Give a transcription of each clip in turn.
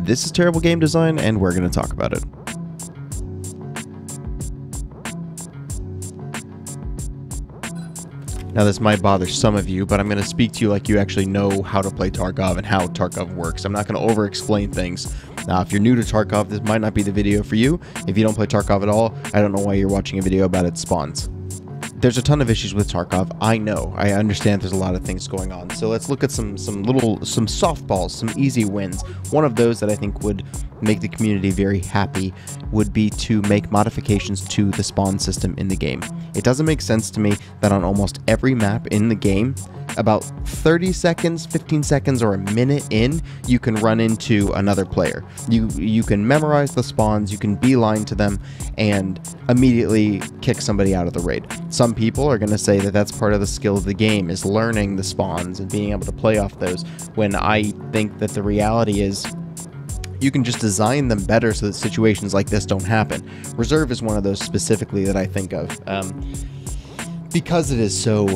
This is terrible game design, and we're going to talk about it. Now, this might bother some of you, but I'm going to speak to you like you actually know how to play Tarkov and how Tarkov works. I'm not going to over-explain things. Now, if you're new to Tarkov, this might not be the video for you. If you don't play Tarkov at all, I don't know why you're watching a video about its spawns. There's a ton of issues with Tarkov. I know. I understand there's a lot of things going on. So let's look at some softballs, some easy wins. One of those that I think would make the community very happy would be to make modifications to the spawn system in the game. It doesn't make sense to me that on almost every map in the game, about 30 seconds, 15 seconds, or a minute in, you can run into another player. You can memorize the spawns, you can beeline to them, and immediately kick somebody out of the raid. Some people are going to say that that's part of the skill of the game, is learning the spawns and being able to play off those, when I think that the reality is you can just design them better so that situations like this don't happen. Reserve is one of those specifically that I think of. Because it is so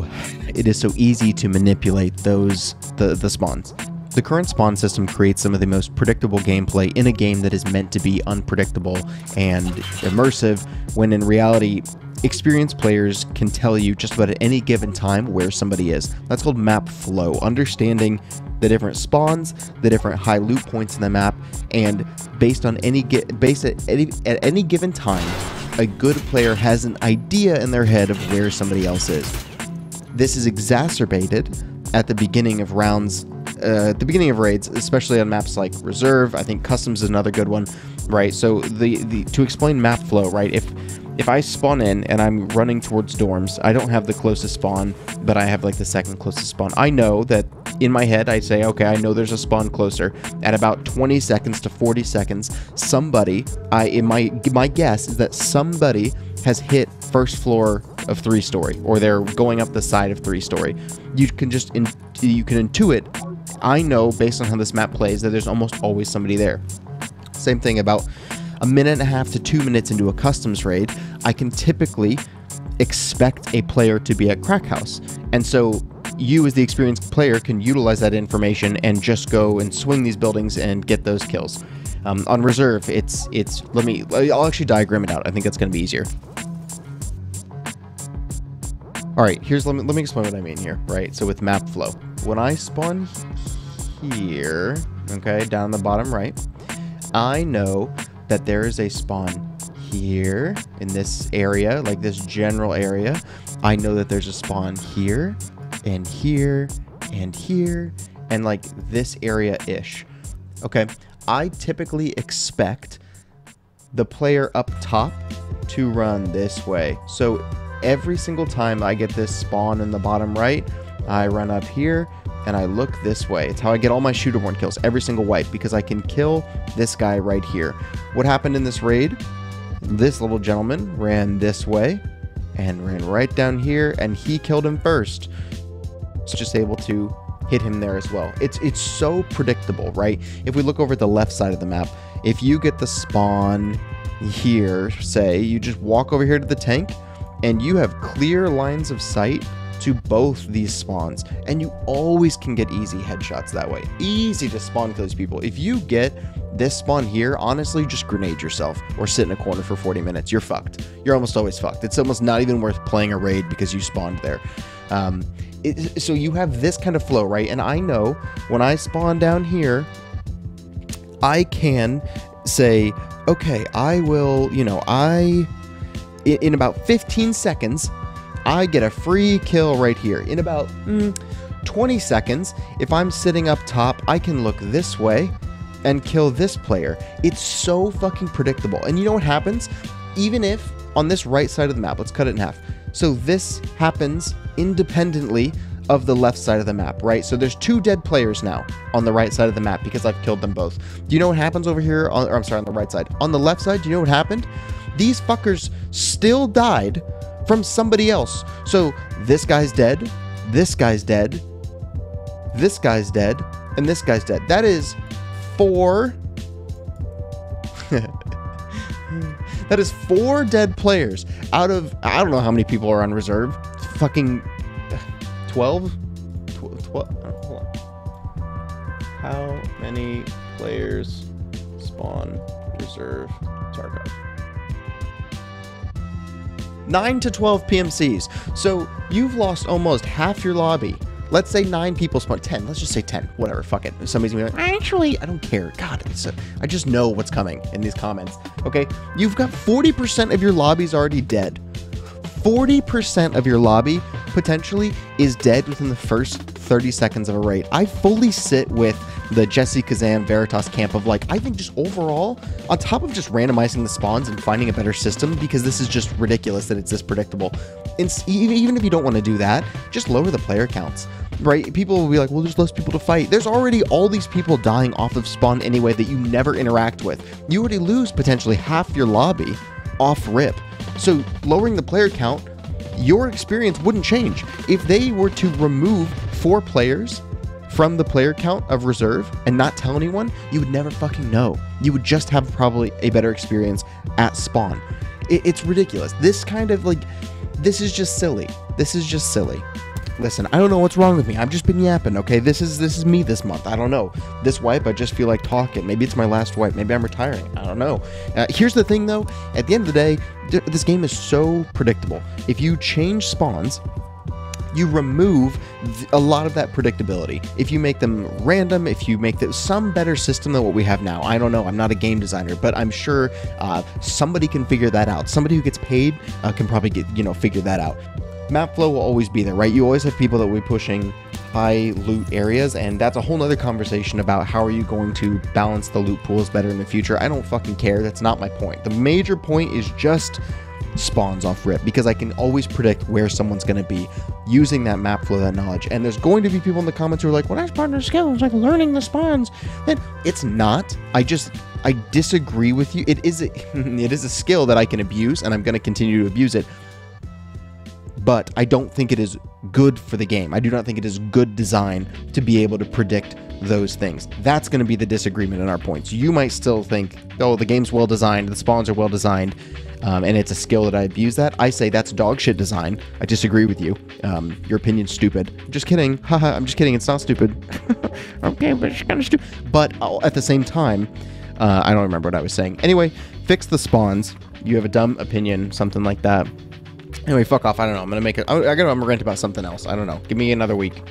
easy to manipulate the spawns. The current spawn system creates some of the most predictable gameplay in a game that is meant to be unpredictable and immersive, when in reality, experienced players can tell you just about at any given time where somebody is. That's called map flow, understanding the different spawns, the different high loot points in the map, and based at any given time, a good player has an idea in their head of where somebody else is. This is exacerbated at the beginning of rounds, at the beginning of raids, especially on maps like Reserve. I think Customs is another good one, right? So to explain map flow, right? If I spawn in and I'm running towards dorms, I don't have the closest spawn, but I have like the second closest spawn. I know that in my head, I say, okay, I know there's a spawn closer. At about 20 seconds to 40 seconds, somebody, my guess is that somebody has hit first floor of 3-story, or they're going up the side of 3-story. You can intuit, I know based on how this map plays, that there's almost always somebody there. Same thing about a minute and a half to 2 minutes into a customs raid, I can typically expect a player to be at Crack House. And so you as the experienced player can utilize that information and just go and swing these buildings and get those kills. On Reserve, I'll actually diagram it out. I think that's going to be easier. All right, let me explain what I mean here, right? So with map flow, when I spawn here, okay, down the bottom right, I know that there is a spawn here in this area, like this general area. I know that there's a spawn here and here and here and like this area-ish. Okay, I typically expect the player up top to run this way. So every single time I get this spawn in the bottom right, I run up here and I look this way. It's how I get all my shooter-born kills, every single wipe, because I can kill this guy right here. What happened in this raid? This little gentleman ran this way and ran right down here, and he killed him first. It's just able to hit him there as well. It's so predictable, right? If we look over at the left side of the map, if you get the spawn here, say, you just walk over here to the tank, and you have clear lines of sight to both these spawns, and you always can get easy headshots that way. Easy to spawn kill these people. If you get this spawn here, honestly, just grenade yourself or sit in a corner for 40 minutes. You're fucked. You're almost always fucked. It's almost not even worth playing a raid because you spawned there. So you have this kind of flow, right? And I know when I spawn down here, I can say, okay, I will, in about 15 seconds, I get a free kill right here. In about 20 seconds, if I'm sitting up top, I can look this way and kill this player. It's so fucking predictable. And you know what happens? Even if on this right side of the map, let's cut it in half. So this happens independently of the left side of the map, right? So there's 2 dead players now on the right side of the map because I've killed them both. Do you know what happens over here? On the right side. On the left side, do you know what happened? These fuckers still died from somebody else. So this guy's dead, this guy's dead, this guy's dead, and this guy's dead. That is 4. That is 4 dead players out of, I don't know how many people are on Reserve. Fucking 12? 12? Hold on. How many players spawn reserve Tarkov. 9 to 12 PMCs. So you've lost almost half your lobby. Let's say 9 people spawn. 10. Let's just say 10. Whatever. Fuck it. Somebody's gonna be like, actually, I don't care. God, I just know what's coming in these comments. Okay? You've got 40% of your lobby's already dead. 40% of your lobby potentially is dead within the first 30 seconds of a raid. I fully sit with the Jesse Kazan Veritas camp of like, I think just overall, on top of just randomizing the spawns and finding a better system, because this is just ridiculous that it's this predictable. And even if you don't want to do that, just lower the player counts, right? People will be like, well, there's less people to fight. There's already all these people dying off of spawn anyway that you never interact with. You already lose potentially half your lobby off rip. So lowering the player count, your experience wouldn't change. If they were to remove 4 players from the player count of reserve and not tell anyone, you would never fucking know. You would just have probably a better experience at spawn. It's ridiculous. This kind of like, this is just silly. This is just silly. Listen, I don't know what's wrong with me. I've just been yapping, okay? This is me this month. I don't know. This wipe, I just feel like talking. Maybe it's my last wipe. Maybe I'm retiring. I don't know. Here's the thing, though. At the end of the day, this game is so predictable. If you change spawns, you remove a lot of that predictability. If you make them random, if you make some better system than what we have now. I don't know. I'm not a game designer, but I'm sure somebody can figure that out. Somebody who gets paid can probably figure that out. Map flow will always be there, right? You always have people that will be pushing high loot areas, and that's a whole nother conversation about how are you going to balance the loot pools better in the future. I don't fucking care. That's not my point. The major point is just spawns off rip, because I can always predict where someone's going to be using that map flow, that knowledge. And there's going to be people in the comments who are like, well, that's part of the skill. It's like learning the spawns. And it's not. I disagree with you. It is a skill that I can abuse, and I'm going to continue to abuse it. But I don't think it is good for the game. I do not think it is good design to be able to predict those things. That's going to be the disagreement in our points. You might still think, oh, the game's well designed, the spawns are well designed, and it's a skill that I abuse that. I say that's dog shit design. I disagree with you. Your opinion's stupid. Just kidding. Haha, I'm just kidding. It's not stupid. Okay, but it's kind of stupid. But at the same time, I don't remember what I was saying. Anyway, fix the spawns. You have a dumb opinion, something like that. Anyway, fuck off. I don't know. I'm going to make it. I'm going to rant about something else. I don't know. Give me another week.